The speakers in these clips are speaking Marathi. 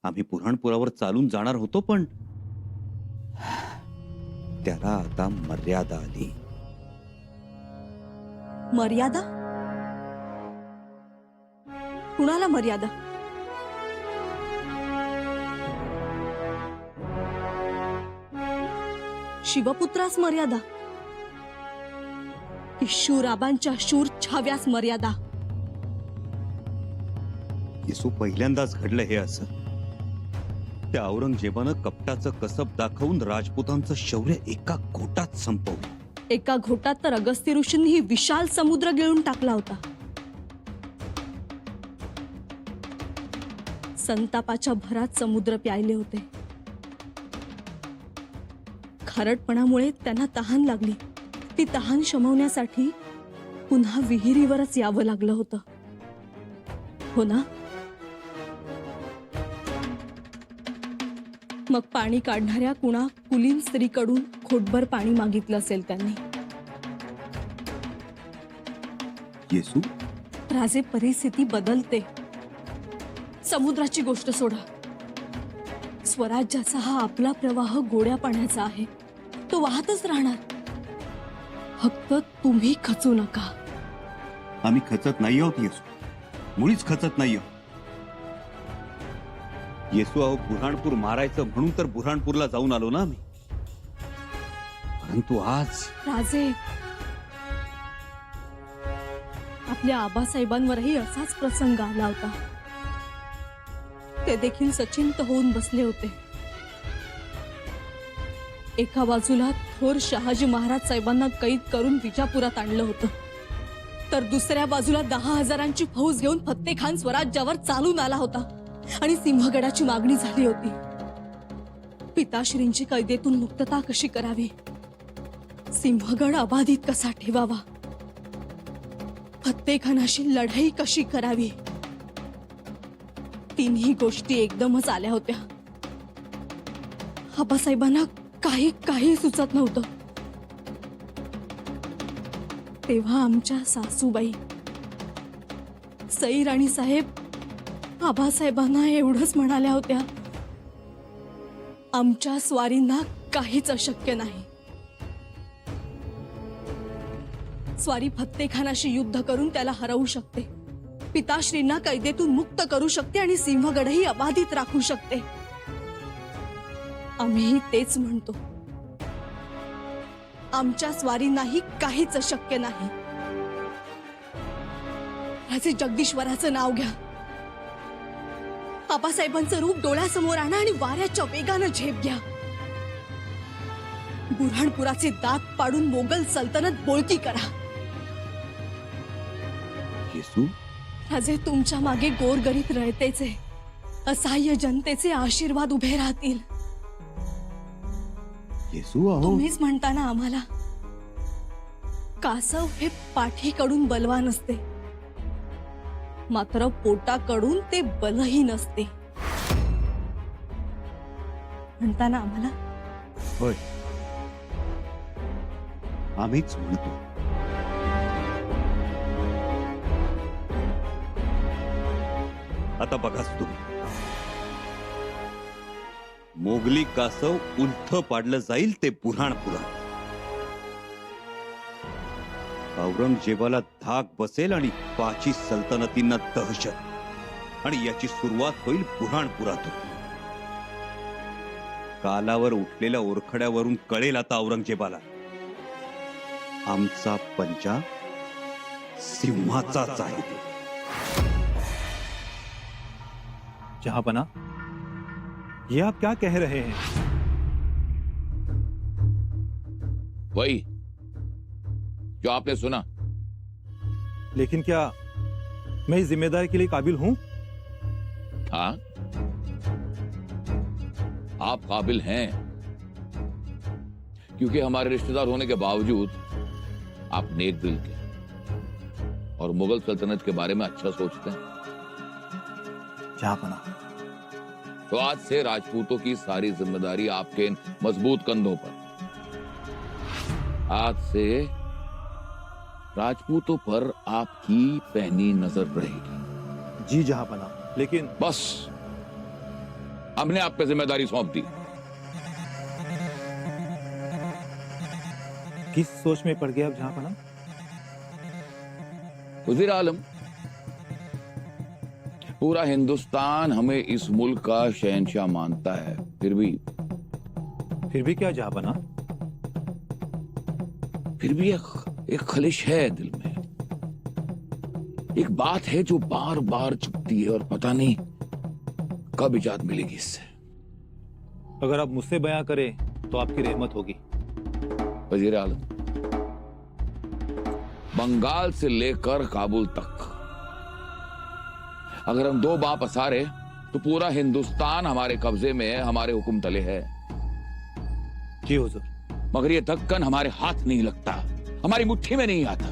आम्ही बुऱ्हाणपुरावर चालून जाणार होतो, पण त्याला आता मर्यादा आली. मर्यादा? कुणाला मर्यादा? शिवपुत्रास मर्यादा की शूराबांच्या शूर छाव्यास मर्यादा? येसू, पहिल्यांदाच घडलं हे असं. त्या औरंगजेबानं कपटाचं कसब दाखवून राजपुतांचं शौर्य एका घोटात संपवलं. एका घोटात तर अगस्त्य ऋषींनी विशाल समुद्र गिळून टाकला होता. संतापाच्या भरात समुद्र प्यायले होते. खारटपणामुळे त्यांना तहान लागली. ती तहान शमवण्यासाठी पुन्हा विहिरीवरच यावं लागलं होतं, हो ना? मग पाणी काढणाऱ्या कुणा कुलीन स्त्रीकडून खोटभर पाणी मागितलं असेल त्यांनी. येसू, राजे, परिस्थिती बदलते. समुद्राची गोष्ट सोडा. स्वराज्याचा हा आपला प्रवाह गोड्या पाण्याचा आहे. तो वाहतच राहणार. फक्त तुम्ही खचू नका. आम्ही खचत नाही आहोत येसू, मुळीच खचत नाही आहोत. येसू, अहो, बुऱ्हाणपूर मारायचं म्हणून तर बुऱ्हाणपूरला जाऊन आलो ना आम्ही. परंतु आज राजे, आपल्या आबासाहेबांवरही असाच प्रसंग आला होता. ते देखील सचिंत होऊन बसले होते. एका बाजूला थोर शहाजी महाराज साहेबांना कैद करून विजापुरात आणलं होतं, तर दुसऱ्या बाजूला 10,000ची फौज घेऊन फत्तेखान स्वराज्यावर चालून आला होता आणि सिंहगडाची मागणी झाली होती. पिताश्रींची कैदेतून मुक्तता कशी करावी, सिंहगड अबाधित कसा ठेवावा, फत्तेखानाशी लढाई कशी करावी, तिन्ही गोष्टी एकदमच आल्या होत्या. आबासाहेबांना काही सुचत नव्हतं. तेव्हा आमच्या सासूबाई सई राणी साहेब आबासाहेबांना एवढंच म्हणाल्या होत्या, आमच्या स्वारींना काहीच अशक्य नाही. स्वारी फत्तेखानाशी युद्ध करून त्याला हरवू शकते, पिताश्रींना कैदेतून मुक्त करू शकते आणि सिंहगडही अबाधित राखू शकते. आम्हीही तेच म्हणतो. आमच्या स्वारींनाही काहीच अशक्य नाही. राजे जगदीश्वराचं नाव घ्या. आबासाहेबांचं रूप डोळ्यासमोर आणा आणि वाऱ्याच्या वेगानं झेप घ्या. बुऱ्हाणपुराचे दात पाडून मोगल सल्तनत बोळकी करा. येसू, राजे, तुमच्या मागे गोरगरीब रयतेचे, असहाय्य जनतेचे आशीर्वाद उभे राहतील. येसू, अहो, तुम्हीच म्हणता ना आम्हाला, कासव हे पाठीकडून बलवान असते, मात्र पोटाकडून ते बलहीन असते. म्हणता ना आम्हाला? होय, आम्हीच म्हणतो. आता बघाच तुम्ही, मोगली कासव उलथ पाडलं जाईल ते बुऱ्हाणपुरात. औरंगजेबाला धाक बसेल आणि पाची सल्तनतींना दहशत, आणि याची सुरुवात होईल बुऱ्हाणपुरातून. कालावर उठलेल्या ओरखड्यावरून कळेल आता औरंगजेबाला, आमचा पंजा सिंहाचाच आहे. जहांपना, ये आप क्या कह रहे हैं? वही जो आपने सुना। लेकिन क्या मैं इस जिम्मेदारी के लिए काबिल हूं? हाँ, आप काबिल हैं, क्योंकि हमारे रिश्तेदार होने के बावजूद आप नेक दिल के और मुगल सल्तनत के बारे में अच्छा सोचते हैं। जहांपना, तो आज से राजपूतों की सारी जिम्मेदारी आपके इन मजबूत कंधों पर। आज से राजपूतों पर आपकी पैनी नजर रहेगी। जी जहांपना, लेकिन बस हमने आप पे जिम्मेदारी सौंप दी। किस सोच में पड़ गए आप जहांपना? वजीर आलम, पूरा हिंदुस्तान हमें इस मुल्क का शहंशाह मानता है, फिर भी क्या जहांपना? फिर भी एक खलिश है दिल में। एक बात है जो बार बार चुभती है और पता नहीं कब इजाद मिलेगी इससे। अगर आप मुझसे बयां करें तो आपकी रहमत होगी। वजीर आलम, बंगाल से लेकर काबुल तक अगर हम दो बाँ पसारे तो पूरा हिंदुस्तान हमारे कब्जे में है, हमारे हुक्म तले है। जी हुजूर। मगर ये दक्कन हमारे हाथ नहीं लगता, हमारी मुट्ठी में नहीं आता।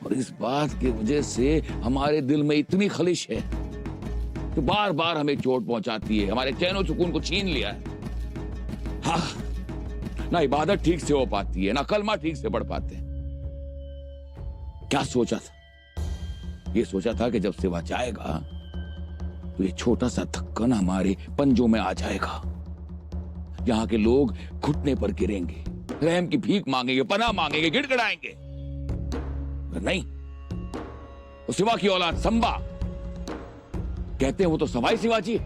और इस बात की वजह से हमारे दिल में इतनी खलिश है कि बार बार हमें चोट पहुंचाती है, हमारे चैन सुकून को छीन लिया है। हाँ, ना इबादत ठीक से हो पाती है, ना कलमा ठीक से पढ़ पाते हैं। क्या सोचा था? ये सोचा था कि जब सिवा जाएगा तो ये छोटा सा धक्कन हमारे पंजों में आ जाएगा। यहाँ के लोग घुटने पर गिरेंगे, रहम की भीख मांगेंगे, पनाह मांगेंगे, गिड़गिड़ाएंगे। नहीं, वो सिवा की औलाद संबा, कहते हैं वो तो सवाई शिवाजी।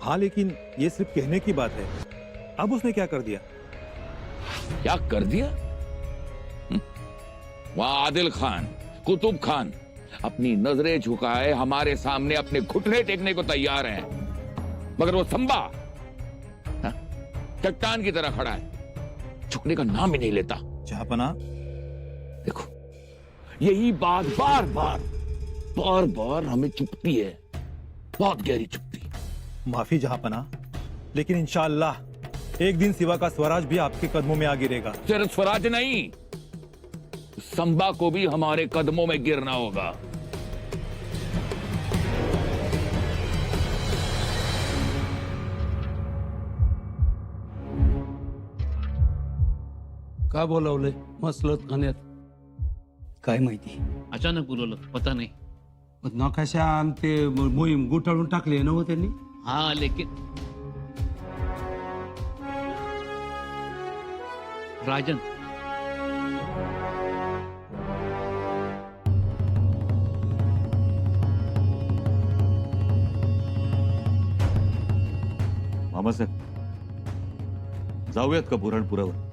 हाँ, लेकिन ये सिर्फ कहने की बात है। अब उसने क्या कर दिया? क्या कर दिया? वहां आदिल खान, कुतुब खान अपनी नजरें झुकाए हमारे सामने अपने घुटने टेकने को तैयार हैं, मगर वो संबा चट्टान की तरह खड़ा है, झुकने का नाम ही नहीं लेता। जहांपना, देखो, यही बात बार बार हमें चुभती है, बहुत गहरी चुभती है। माफी जहांपना, लेकिन इंशाअल्लाह एक दिन सिवा का स्वराज भी आपके कदमों में आ गिरेगा। सिर्फ स्वराज नहीं, संबा को भी हमारे कदमों में गिरना होगा। का बोलावलंय मसलत खाण्यात? काय माहिती? अचानक बोलवलं, पता नाही. नकाशा ते मोहीम गुटाळून टाकली ना हो त्यांनी. हाँ लेकिन राजन, मामासाहेब, जाऊयात का बुऱ्हाणपुरावर?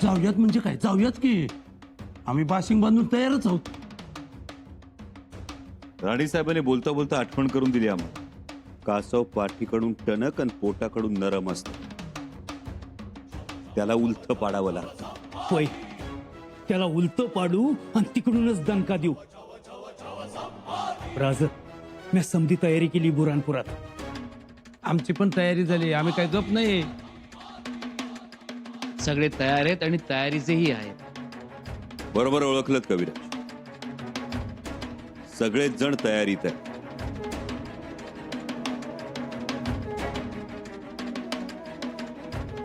जाऊयात म्हणजे काय? जाऊयात की, आम्ही बाशिंग बांधून तयारच आहोत. राणी साहेबांनी बोलता बोलता आठवण करून दिली आम्हाला. कासव पाठीकडून टणक आणि पोटाकडून नरम असत, त्याला उलथ पाडावं लागतं. होय, त्याला उलट पाडू आणि तिकडूनच दणका देऊ. राज, मी समधी तयारी केली बुरानपुरात. आमची पण तयारी झाली, आम्ही काय गप नाही. सगळे तयार आहेत आणि तयारीचेही आहेत. बरोबर ओळखलत कविराज, सगळेच जण तयारीत आहे.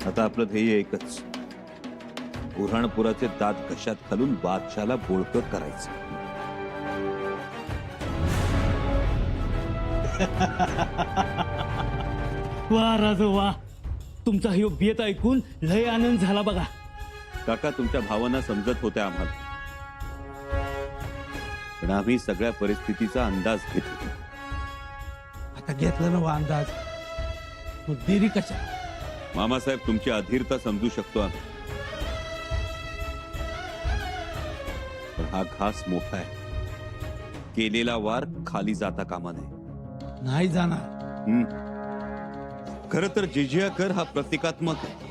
आता आपलं ध्येय एकच, बुऱ्हाणपुराचे दात घशात घालून बादशाला बोळकं करायचं. वा राज वा, तुमचा ह्यो बेत ऐकून लय आनंद झाला बघा. काका, तुमच्या भावना समजत होत्या आम्हाला, पण आम्ही सगळ्या परिस्थितीचा अंदाज घेत होतो. आता घेतला ना अंदाज, मग देरी कशा? मामासाहेब, तुमची अधीरता समजू शकतो आम्ही, पण हा घास मोठा आहे. केलेला वार खाली जाता कामा नये. नाही जाणार. खर तर जिजिया कर हा प्रतिकात्मक आहे.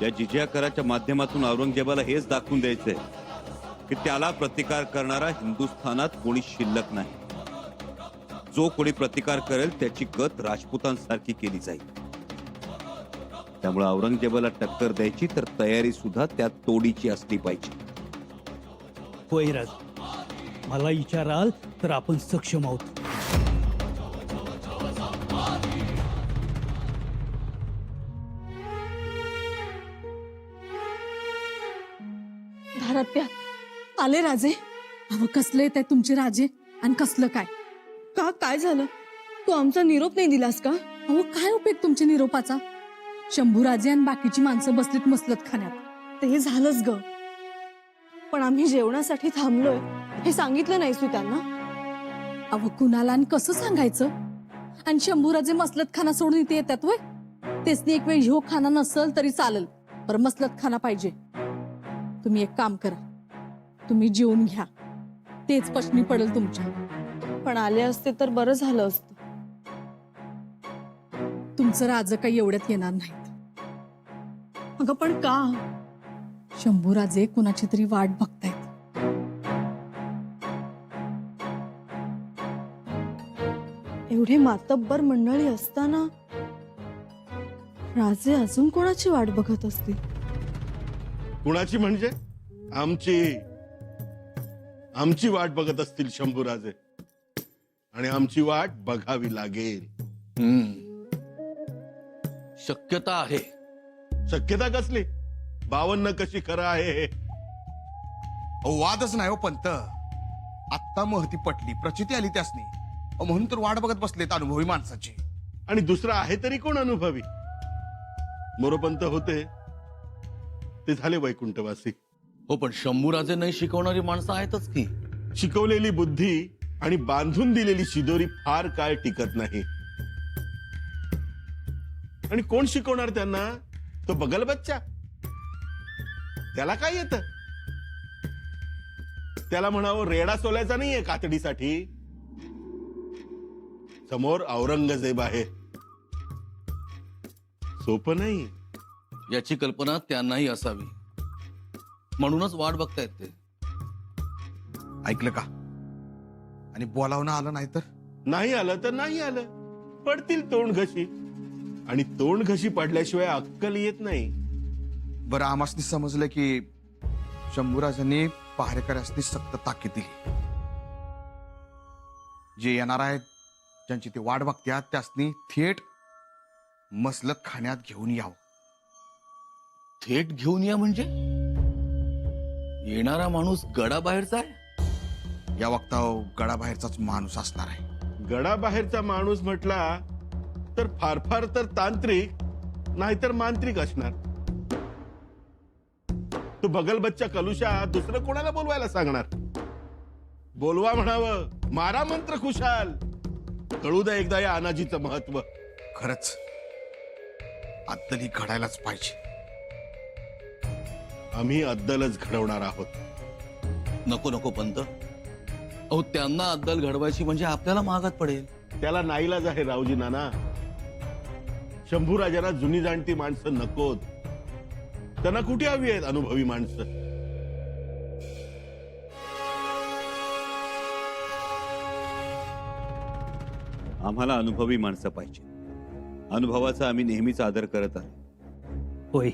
या जिजिया कराच्या माध्यमातून औरंगजेबाला हेच दाखवून द्यायचंय की त्याला प्रतिकार करणारा हिंदुस्थानात कोणी शिल्लक नाही. जो कोणी प्रतिकार करेल त्याची गत राजपुतांसारखी केली जाईल. त्यामुळे औरंगजेबाला टक्कर द्यायची तर तयारी सुद्धा त्या तोडीची असली पाहिजे. होय राज, मला विचाराल तर आपण सक्षम आहोत. धारात्या आले राजे. अहो कसले ते तुमचे राजे आणि कसलं काय? का काय झालं? तू आमचा निरोप नाही दिलास का? अहो काय उपयोग तुमच्या निरोपाचा? शंभूराजे आणि बाकीची माणसं बसलीत मसलत खाण्यात, ते झालंच ग. पण आम्ही जेवणासाठी थांबलोय हे सांगितलं नाहीस तू त्यांना? अहो कुणाला आणि कसं सांगायचं? आणि शंभूराजे मसलत खाना सोडून इथे येतात वय? तेच एक वेळ ह्यो खाना नसल तरी चालेल, पर मसलत खाना पाहिजे. तुम्ही एक काम करा, तुम्ही जेवून घ्या, तेच पचनी पडेल तुमच्या. पण आले असते तर बरं झालं असतं. तुमचं राज काही एवढ्यात येणार नाहीत. अगं पण का? शंभूराजे कुणाची तरी वाट बघतायत. एवढे मातब्बर मंडळी असताना राजे अजून कोणाची वाट बघत असतील? कुणाची म्हणजे? आमची वाट बघत असतील शंभूराजे, आणि आमची वाट बघावी लागेल. शक्यता आहे. शक्यता कसली? 52 कशी खरं आहे हे? वादच नाही हो पंत. आत्ता महती पटली, प्रचिती आली त्यासनी, म्हणून तर वाट बघत बसलेत अनुभवी माणसाची. आणि दुसरा आहे तरी कोण अनुभवी? मोरोपंत होते, ते झाले वैकुंठवासी. हो, पण शंभूराजे नाही शिकवणारी माणसं आहेतच की. शिकवलेली बुद्धी आणि बांधून दिलेली शिदोरी फार काळ टिकत नाही. आणि कोण शिकवणार त्यांना? तो बगल बच्चा. त्याला काय येतं? त्याला म्हणावं रेडा सोलायचा नाहीये कातडीसाठी. समोर औरंगजेब आहे, सोपं नाही. याची कल्पना त्यांनाही असावी, म्हणूनच वाट बघतायत ते. ऐकलं का? आणि बोलावणं आलं नाही तर? नाही आलं तर नाही आलं, पडतील तोंड घशी. आणि तोंड घशी पडल्याशिवाय अक्कल येत नाही. बरं, आमासनी समजलं की शंभूराजांनी पहारेकऱ्यासनी सक्त ताकीद दिली. जे येणार आहेत, ज्यांची ते वाट बघत्यात, त्यासनी थेट मसलत खाण्यात घेऊन यावं. थेट घेऊन या म्हणजे? येणारा माणूस गडाबाहेरचा आहे? या वक्ताव गडाबाहेरचाच माणूस असणार आहे. गडाबाहेरचा माणूस म्हटला तर फार फार तर तांत्रिक नाहीतर मांत्रिक असणार. तो बगल बच्चा कलुषा दुसरं कोणाला बोलवायला सांगणार? बोलवा म्हणावं, मारा मंत्र खुशाल. कळू द्या एकदा या अनाजीचं महत्व. खरंच अद्दल ही घडायलाच पाहिजे. आम्ही अद्दलच घडवणार आहोत. नको नको पंत. अहो, त्यांना अद्दल घडवायची म्हणजे आपल्याला महागात पडेल. त्याला नाईलाज आहे रावजी नाना. शंभूराजांना जुनी जाणती माणसं नकोत. त्यांना कुठे हवी आहेत अनुभवी माणसं? आम्हाला अनुभवी माणसं पाहिजे. अनुभवाचा आम्ही नेहमीच आदर करत आहे. होय,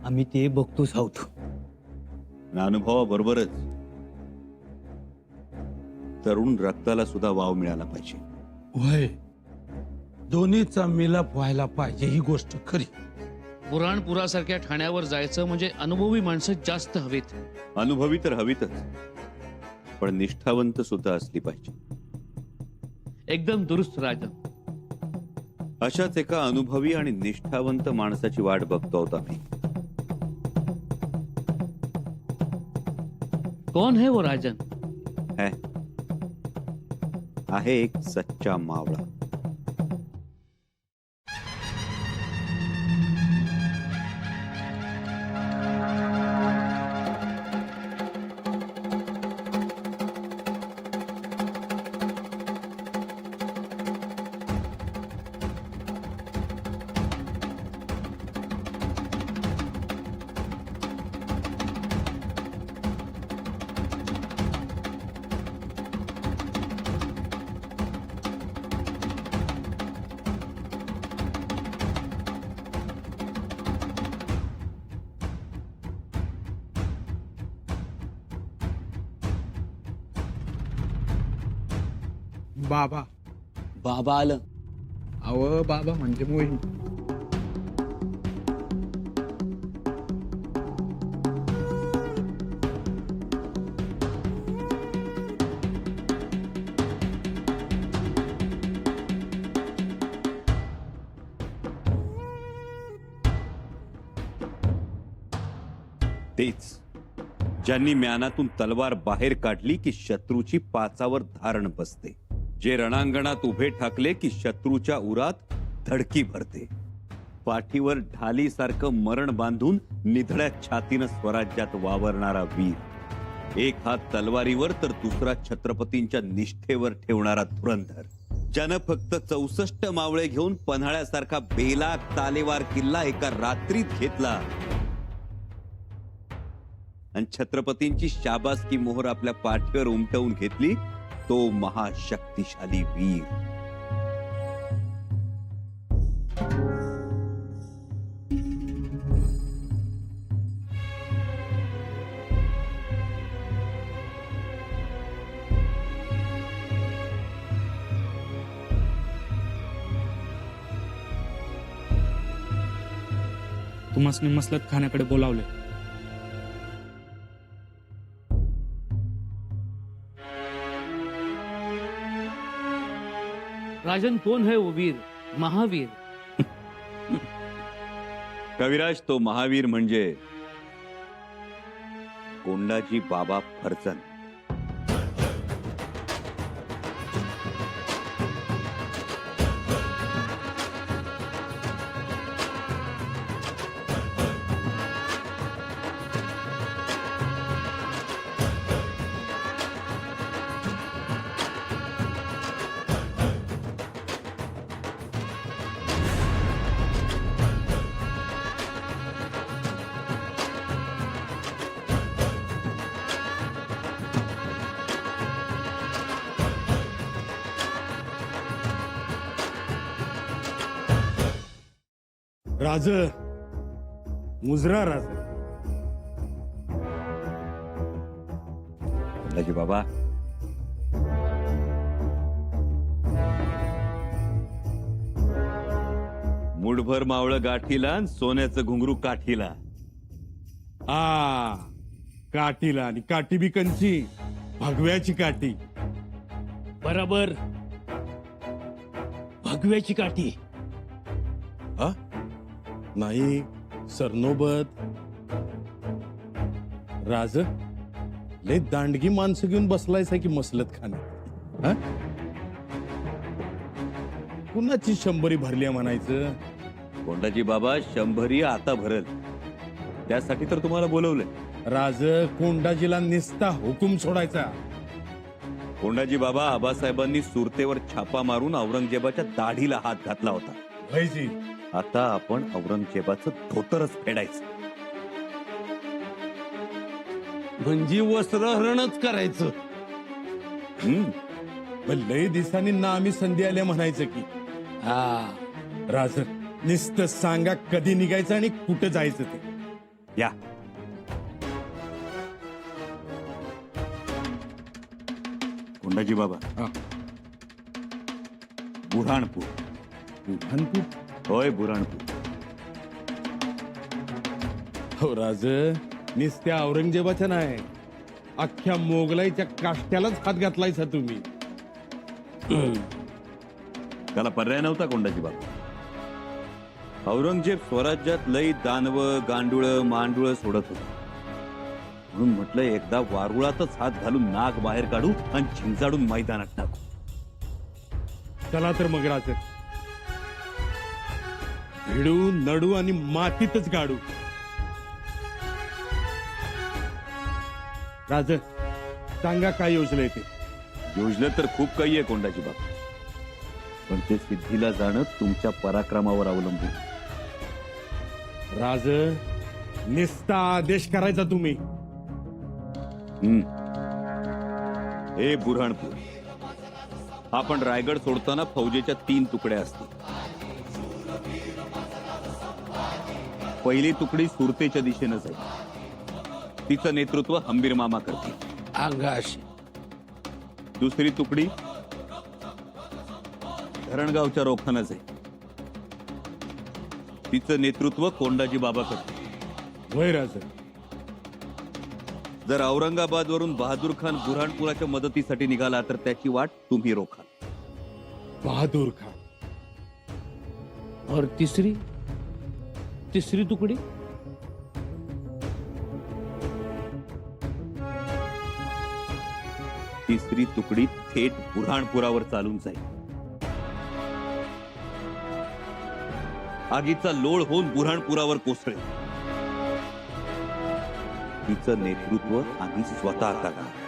आम्ही ते बघतोच आहोत. आणि अनुभवाबरोबरच तरुण रक्ताला सुद्धा वाव मिळाला पाहिजे. वय दोन्हीचा मिलाप व्हायला पाहिजे, ही गोष्ट खरी. पुराणपुरासारख्या ठाण्यावर जायचं म्हणजे अनुभवी माणसं जास्त हवेत. अनुभवी तर हवीतच, पण निष्ठावंत सुद्धा असली पाहिजे. एकदम दुरुस्त राजन. अशाच एका अनुभवी आणि निष्ठावंत माणसाची वाट बघतो आहोत आम्ही. कौन है वो राजन? आहे एक सच्चा मावळा. बाबा बाबा आलं. अव बाबा म्हणजे मोहीम. तेच ज्यांनी म्यानातून तलवार बाहेर काढली की शत्रूची पाचावर धारण बसते, जे रणांगणात उभे ठाकले की शत्रूच्या उरात धडकी भरते, पाठीवर ढालीसारखं मरण बांधून निधड्या छातीनं स्वराज्यात वावरणारा वीर, एक हात तलवारीवर तर दुसरा छत्रपतींच्या निष्ठेवर ठेवणारा धुरंधर, ज्यानं फक्त 64 मावळे घेऊन पन्हाळ्यासारखा बेलाग तालेवार किल्ला एका रात्रीत घेतला आणि छत्रपतींची शाबासकी मोहर आपल्या पाठीवर उमटवून घेतली, तो महाशक्तिशाली वीर. तुम्हाला मसलत खाण्याकडे बोलावले. राजन कोण है वो वीर? महावीर. कविराज, तो महावीर म्हणजे कोंडाजी बाबा फरजन. राज मुजरा राज. कोंडाजी बाबा, मुठभर मावळं गाठीला आणि सोन्याचं घुंगरू काठीला. काठीला आणि काठी बी कंची भगव्याची काठी. बराबर भगव्याची काठी. नाही सरनोबत. राज लय दांडगी माणसं घेऊन बसलायस की मसलत खाण्यात. कुणाची 100 भरली म्हणायचं. कोंडाजी बाबा, 100 आता भरल, त्यासाठी तर तुम्हाला बोलवलंय. राज कोंडाजीला निस्ता हुकूम सोडायचा. कोंडाजी बाबा, आबासाहेबांनी सुरतेवर छापा मारून औरंगजेबाच्या दाढीला हात घातला होता. भाईजी, आता आपण औरंगजेबाचं धोतरच फेडायचं. म्हणजे वस्त्रहरणच करायचं. लय दिवसांनी ना आम्ही संधी आल्या म्हणायचं की. राज निस्त सांगा कधी निघायचं आणि कुठं जायचं ते. या कोंडाजी बाबा, बुऱ्हाणपूर. बुऱ्हाणपूर? होय, बुऱ्हाणपूर. हो राज, निस्त्या औरंगजेबाच्या नाही, अख्ख्या मोगलाईच्या काष्ट्यालाच हात घातलायचा तुम्ही. त्याला पर्याय नव्हता कोंडाजी बाबा. औरंगजेब स्वराज्यात लई दानव, गांडुळ, मांडुळ सोडत होता. म्हणून म्हटलं एकदा वारुळातच हात घालून नाक बाहेर काढू आणि झिंजाडून मैदानात टाकू. चला तर मग राज, भिडू नडू आणि मातीतच गाडू. राज सांगा काय योजलंय ते. योजलं तर खूप काही आहे कोंडाजी बाबा, पण ते सिद्धीला जाणं तुमच्या पराक्रमावर अवलंबून. राज निस्ता आदेश करायचा तुम्ही. हे बुऱ्हाणपूर, आपण रायगड सोडताना फौजेच्या 3 तुकड्या असतील. पहिली तुकडी सुरतेच्या दिशेनं जाईल, तिचं नेतृत्व हंबीर मामा करतील. अंगाश. दुसरी तुकडी धरणगावच्या रोखानं जाईल, तिचं नेतृत्व कोंडाजी बाबा करतील. वय राज. जर औरंगाबाद वरून बहादूर खान बुऱ्हाणपुराच्या मदतीसाठी निघाला तर त्याची वाट तुम्ही रोखाल. बहादूर खान. और तीसरी तुकड़ी? तिसरी तुकडी थेट बुऱ्हाणपुरावर चालून जाईल. आगीचा लोळ होऊन बुऱ्हाणपुरावर कोसळेल. तिचं नेतृत्व आम्ही स्वतः करणार.